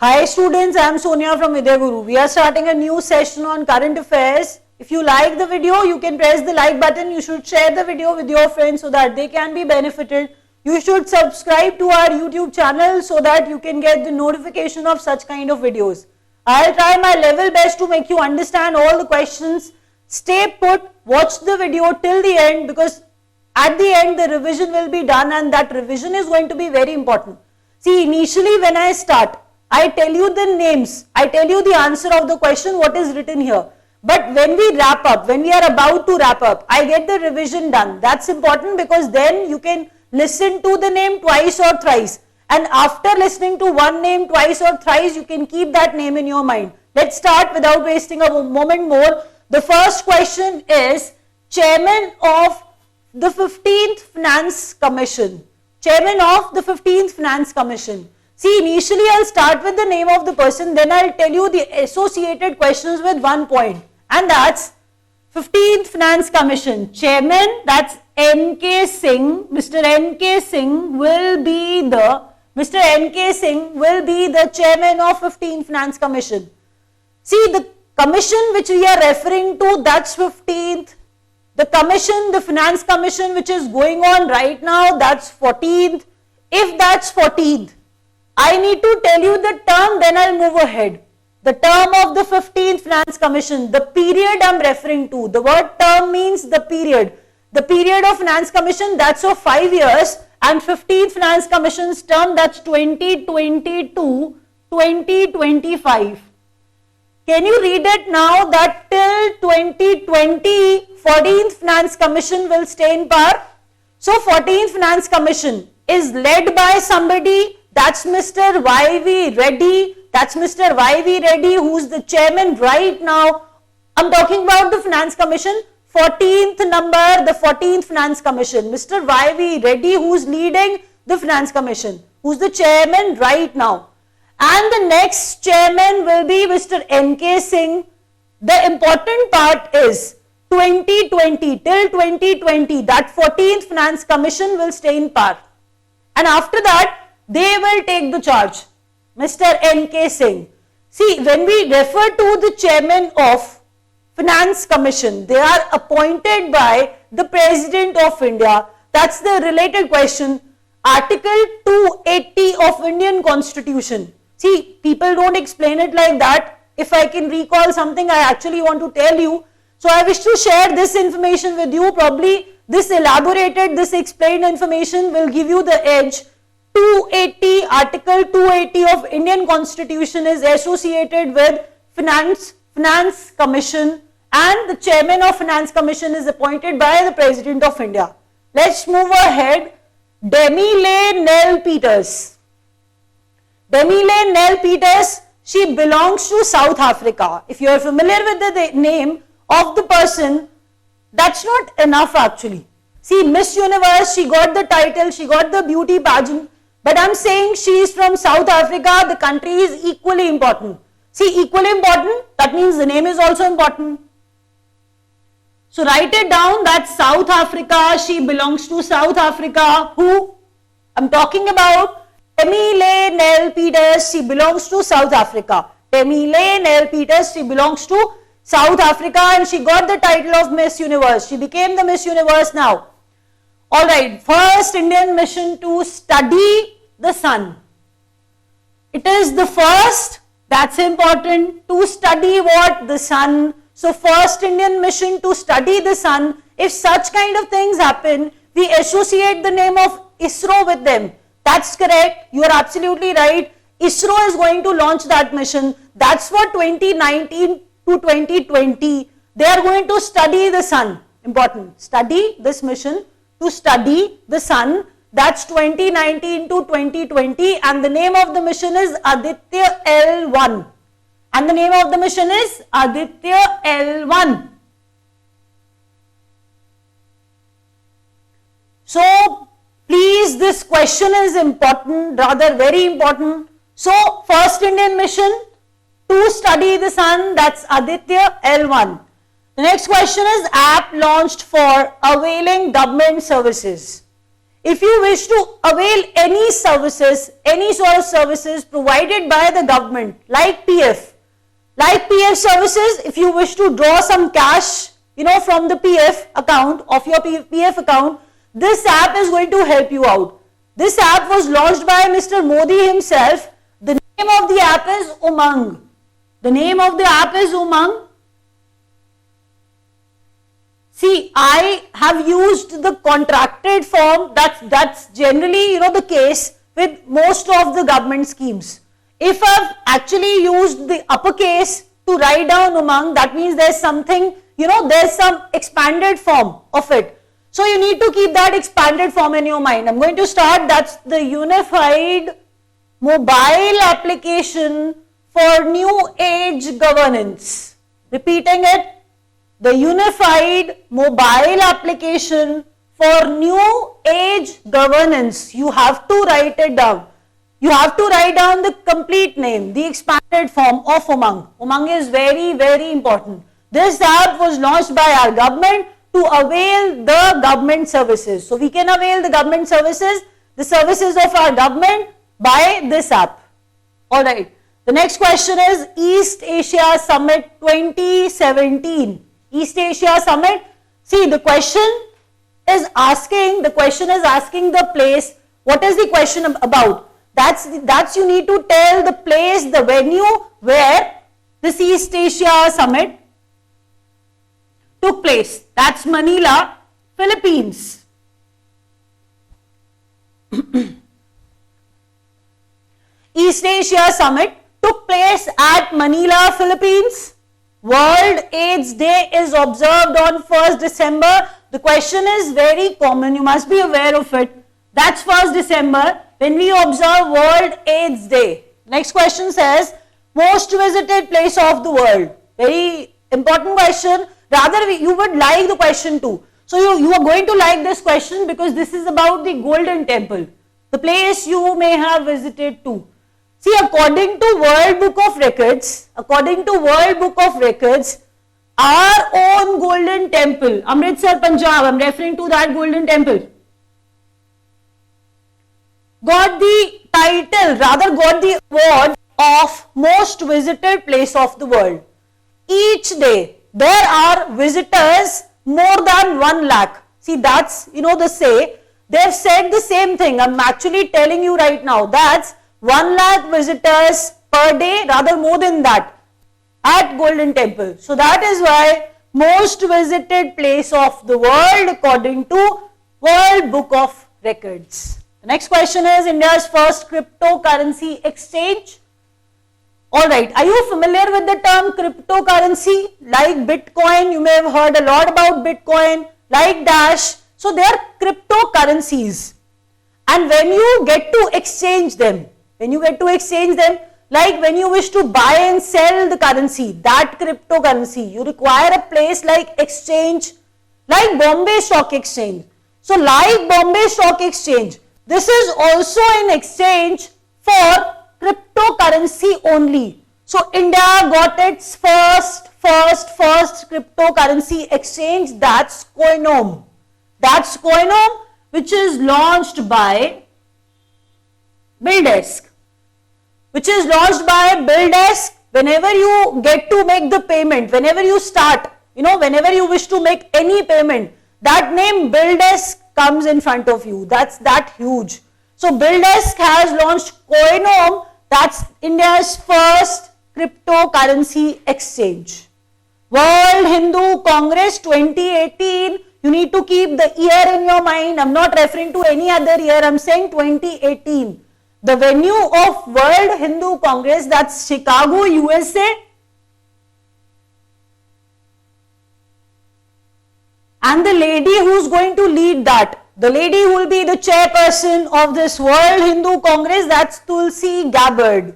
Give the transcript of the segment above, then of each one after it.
Hi students, I am Sonia from Vidya Guru. We are starting a new session on current affairs. If you like the video, you can press the like button. You should share the video with your friends so that they can be benefited. You should subscribe to our YouTube channel so that you can get the notification of such kind of videos. I'll try my level best to make you understand all the questions. Stay put, watch the video till the end because at the end the revision will be done and that revision is going to be very important. See, initially when I start, I tell you the names, I tell you the answer of the question, what is written here. But when we wrap up, when we are about to wrap up, I get the revision done. That's important because then you can listen to the name twice or thrice. And after listening to one name twice or thrice, you can keep that name in your mind. Let's start without wasting a moment more. The first question is Chairman of the 15th Finance Commission. Chairman of the 15th Finance Commission. See, initially I'll start with the name of the person, then I'll tell you the associated questions with 1 point. And that's 15th Finance Commission. Chairman, that's N.K. Singh. Mr. N.K. Singh will be the chairman of 15th Finance Commission. See, the commission which we are referring to, that's 15th. The commission, the Finance Commission which is going on right now, that's 14th. If that's 14th, I need to tell you the term, then I'll move ahead. The term of the 15th Finance Commission, the period I'm referring to. The word term means the period. The period of Finance Commission, that's of 5 years, and 15th Finance Commission's term, that's 2022-2025. Can you read it now that till 2020, 14th Finance Commission will stay in power? So 14th Finance Commission is led by somebody, that's Mr. Y.V. Reddy. That's Mr. Y.V. Reddy who's the chairman right now. I'm talking about the Finance Commission, 14th number, the 14th Finance Commission. Mr. Y.V. Reddy who's leading the Finance Commission, who's the chairman right now. And the next chairman will be Mr. N.K. Singh. The important part is 2020, till 2020, that 14th Finance Commission will stay in power. And after that, they will take the charge. Mr. N.K. Singh. See, when we refer to the chairman of Finance Commission, they are appointed by the President of India. That's the related question. Article 280 of Indian Constitution. See, people don't explain it like that. If I can recall something I actually want to tell you. So I wish to share this information with you. Probably this elaborated, this explained information will give you the edge. 280, Article 280 of Indian Constitution is associated with Finance Commission, and the chairman of Finance Commission is appointed by the President of India. Let's move ahead. Demi-Leigh Nel-Peters. Demi-Leigh Nel-Peters, she belongs to South Africa. If you are familiar with the name of the person, that's not enough actually. See, Miss Universe, she got the title, she got the beauty pageant. But I'm saying she is from South Africa, the country is equally important. See, equally important, that means the name is also important. So write it down, that's South Africa, she belongs to South Africa. Who? I'm talking about Demi-Leigh Nel-Peters, she belongs to South Africa. Demi-Leigh Nel-Peters, she belongs to South Africa and she got the title of Miss Universe. She became the Miss Universe now. Alright, first Indian mission to study the sun. It is the first, that's important, to study what? The sun. So first Indian mission to study the sun. If such kind of things happen, we associate the name of ISRO with them. That's correct, you are absolutely right. ISRO is going to launch that mission. That's for 2019 to 2020. They are going to study the sun. Important, study this mission. To study the sun, that's 2019 to 2020, and the name of the mission is Aditya L1. And the name of the mission is Aditya L1. So, please, this question is important, rather very important. So, first Indian mission to study the sun, that's Aditya L1. The next question is app launched for availing government services. if you wish to avail any services, any sort of services provided by the government, like PF services, if you wish to draw some cash, from the PF account, of your PF account, this app is going to help you out. This app was launched by Mr. Modi himself. The name of the app is Umang. The name of the app is Umang. See, I have used the contracted form. That's generally, the case with most of the government schemes. If I've actually used the uppercase to write down Umang, that means there's something, there's some expanded form of it. So you need to keep that expanded form in your mind. I'm going to start. That's the Unified Mobile Application for New Age Governance. Repeating it. The Unified Mobile Application for New Age Governance. You have to write it down. You have to write down the complete name, the expanded form of Umang. Umang is very, very important. This app was launched by our government to avail the government services. So we can avail the government services, the services of our government by this app. Alright. The next question is East Asia Summit 2017. East Asia Summit. See, the question is asking the place. What is the question about? That's you need to tell the place, the venue where this East Asia Summit took place. That's Manila, Philippines. East Asia Summit took place at Manila, Philippines. World AIDS Day is observed on 1st December. The question is very common. You must be aware of it. That's 1st December when we observe World AIDS Day. Next question says, most visited place of the world. Very important question. Rather, you would like the question too. So you are going to like this question because this is about the Golden Temple. The place you may have visited too. See, according to World Book of Records, our own Golden Temple, Amritsar, Punjab, I'm referring to that Golden Temple, got the award of most visited place of the world. Each day, there are visitors more than 1 lakh. See, that's, they've said the same thing. I'm actually telling you right now. That's 1 lakh visitors per day, rather more than that, at Golden Temple. So that is why most visited place of the world according to World Book of Records. The next question is India's first cryptocurrency exchange. Alright, are you familiar with the term cryptocurrency? Like Bitcoin, you may have heard a lot about Bitcoin, like Dash. So they are cryptocurrencies. And when you get to exchange them, like when you wish to buy and sell the currency, that cryptocurrency, you require a place like exchange, like Bombay Stock Exchange. So like Bombay Stock Exchange, this is also an exchange for cryptocurrency only. So India got its first cryptocurrency exchange, that's Coinome. That's Coinome, which is launched by BillDesk. Whenever you get to make the payment, whenever you start, whenever you wish to make any payment, that name BillDesk comes in front of you. That's that huge. So BillDesk has launched Coinome. That's India's first cryptocurrency exchange. World Hindu Congress 2018. You need to keep the year in your mind. I'm not referring to any other year. I'm saying 2018. The venue of World Hindu Congress, that's Chicago, USA. And the lady who's going to lead that, the lady who will be the chairperson of this World Hindu Congress, that's Tulsi Gabbard.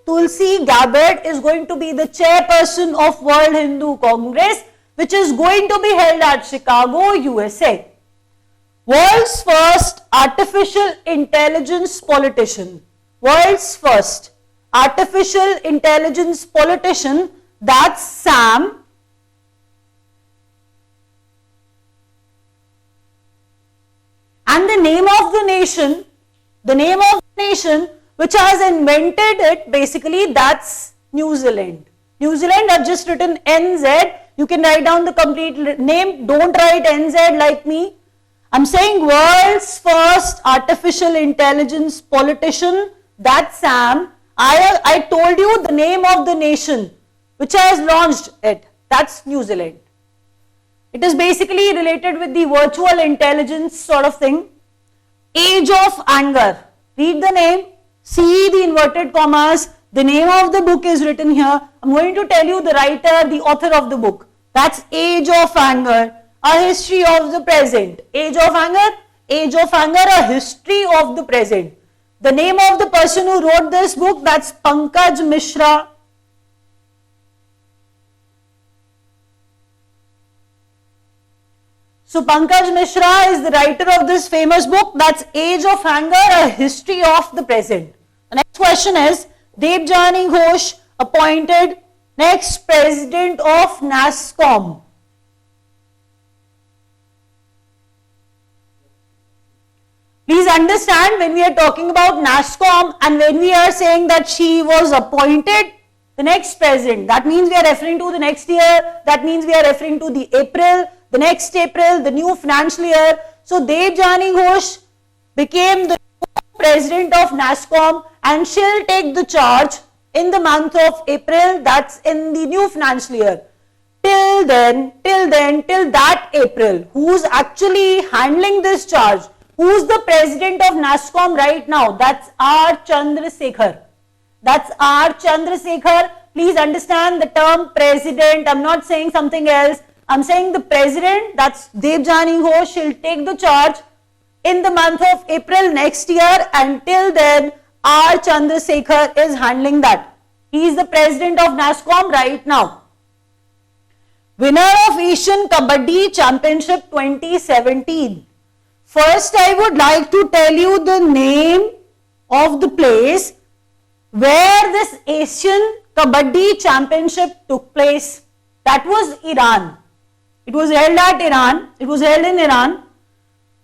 Tulsi Gabbard is going to be the chairperson of World Hindu Congress, which is going to be held at Chicago, USA. World's first artificial intelligence politician. World's first artificial intelligence politician, that's Sam And the name of the nation which has invented it, basically that's New Zealand. New Zealand, I've just written NZ. You can write down the complete name. Don't write NZ like me. I'm saying world's first artificial intelligence politician. That's Sam. I told you the name of the nation which has launched it. That's New Zealand. It is basically related with the virtual intelligence sort of thing. Age of Anger. Read the name. See the inverted commas. The name of the book is written here. I'm going to tell you the writer, the author of the book. That's Age of Anger, a history of the present. Age of Anger, a history of the present. The name of the person who wrote this book, that's Pankaj Mishra. So Pankaj Mishra is the writer of this famous book, that's Age of Anger, a history of the present. The next question is, Debjani Ghosh appointed next president of NASSCOM. Please understand, when we are talking about NASSCOM and when we are saying that she was appointed the next president, that means we are referring to the next year, that means we are referring to the next April, the new financial year. So Debjani Ghosh became the president of NASSCOM and she'll take the charge in the month of April, that's in the new financial year. Till that April, who's actually handling this charge? Who's the president of NASSCOM right now? That's R. Chandrasekhar. Please understand the term president. I'm not saying something else. I'm saying the president, that's Debjani Ghosh. She'll take the charge in the month of April next year. Until then, R. Chandrasekhar is handling that. He is the president of NASSCOM right now. Winner of Asian Kabaddi Championship 2017. First, I would like to tell you the name of the place where this Asian Kabaddi Championship took place. That was Iran. It was held at Iran. It was held in Iran.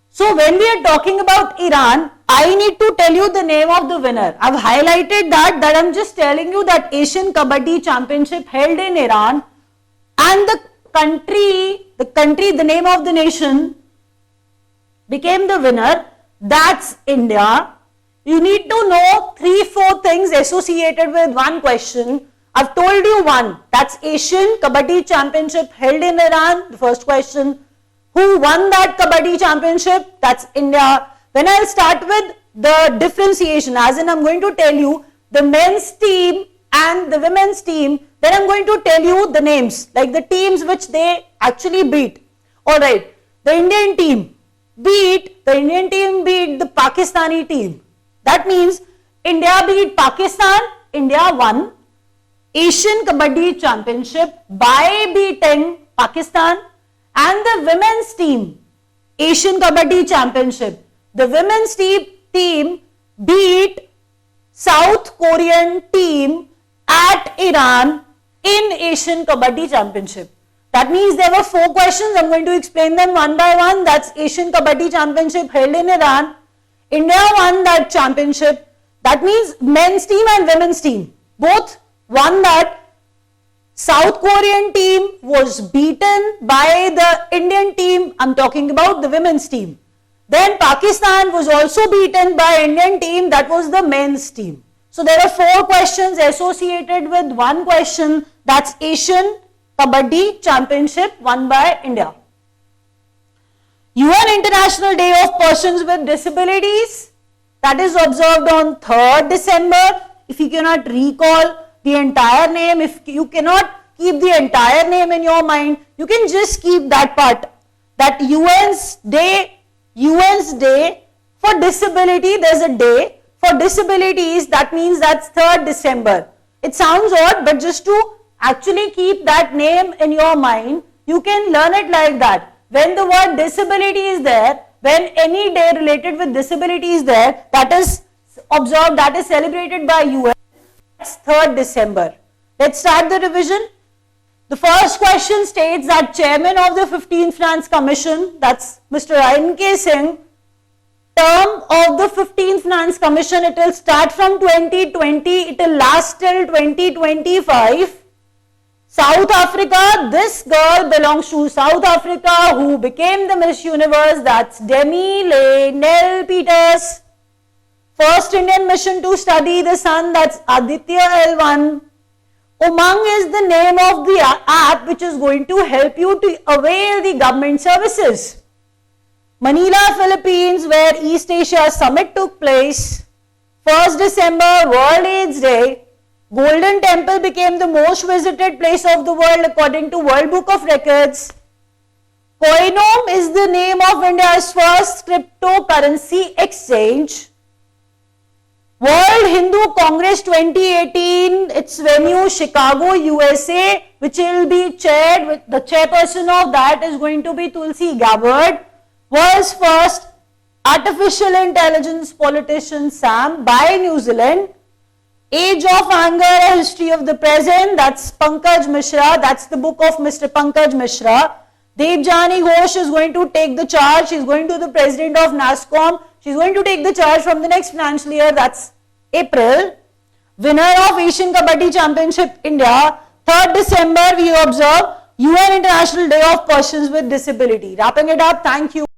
So when we are talking about Iran, I need to tell you the name of the winner. I've highlighted that I'm just telling you that Asian Kabaddi Championship held in Iran, and the name of the nation became the winner. That's India. You need to know 3-4 things associated with one question. I've told you one. That's Asian Kabaddi Championship held in Iran. The first question. Who won that Kabaddi Championship? That's India. Then I'll start with the differentiation, as in I'm going to tell you the men's team and the women's team. Then I'm going to tell you the names, like the teams which they actually beat. Alright, the Indian team beat the Pakistani team. That means India beat Pakistan, India won Asian Kabaddi Championship by beating Pakistan. And the women's team, Asian Kabaddi Championship, the women's team beat South Korean team at Iran in Asian Kabaddi Championship. That means there were 4 questions. I'm going to explain them one by one. That's Asian Kabaddi Championship held in Iran. India won that championship. That means men's team and women's team both won that. South Korean team was beaten by the Indian team. I'm talking about the women's team. Then Pakistan was also beaten by Indian team. That was the men's team. So there are 4 questions associated with one question. That's Asian Kabaddi Championship won by India. UN International Day of Persons with Disabilities. That is observed on 3rd December. If you cannot recall the entire name, if you cannot keep the entire name in your mind, you can just keep that part. That UN's Day for disability, there's a day for disabilities, that means that's 3rd December. It sounds odd, but just to actually keep that name in your mind, you can learn it like that. When the word disability is there, when any day related with disability is there, that is observed, that is celebrated by UN, that's 3rd December. Let's start the revision. The first question states that Chairman of the 15th Finance Commission, that's Mr. N.K. Singh, term of the 15th Finance Commission, it will start from 2020, it will last till 2025. South Africa, this girl belongs to South Africa, who became the Miss Universe, that's Demi Nell Peters. First Indian mission to study the sun, that's Aditya L1. Umang is the name of the app which is going to help you to avail the government services. Manila, Philippines, where East Asia Summit took place. 1st December, World AIDS Day. Golden Temple became the most visited place of the world according to World Book of Records. Coinome is the name of India's first cryptocurrency exchange. World Hindu Congress 2018, its venue Chicago, USA, which will be chaired with the chairperson of that is going to be Tulsi Gabbard. World's first artificial intelligence politician Sam by New Zealand. Age of Anger, a history of the present, that's Pankaj Mishra, that's the book of Mr. Pankaj Mishra. Debjani Ghosh is going to take the charge, she's going to the president of NASSCOM, she's going to take the charge from the next financial year, that's April. Winner of Asian Kabaddi Championship India, 3rd December we observe UN International Day of Persons with Disability. Wrapping it up, thank you.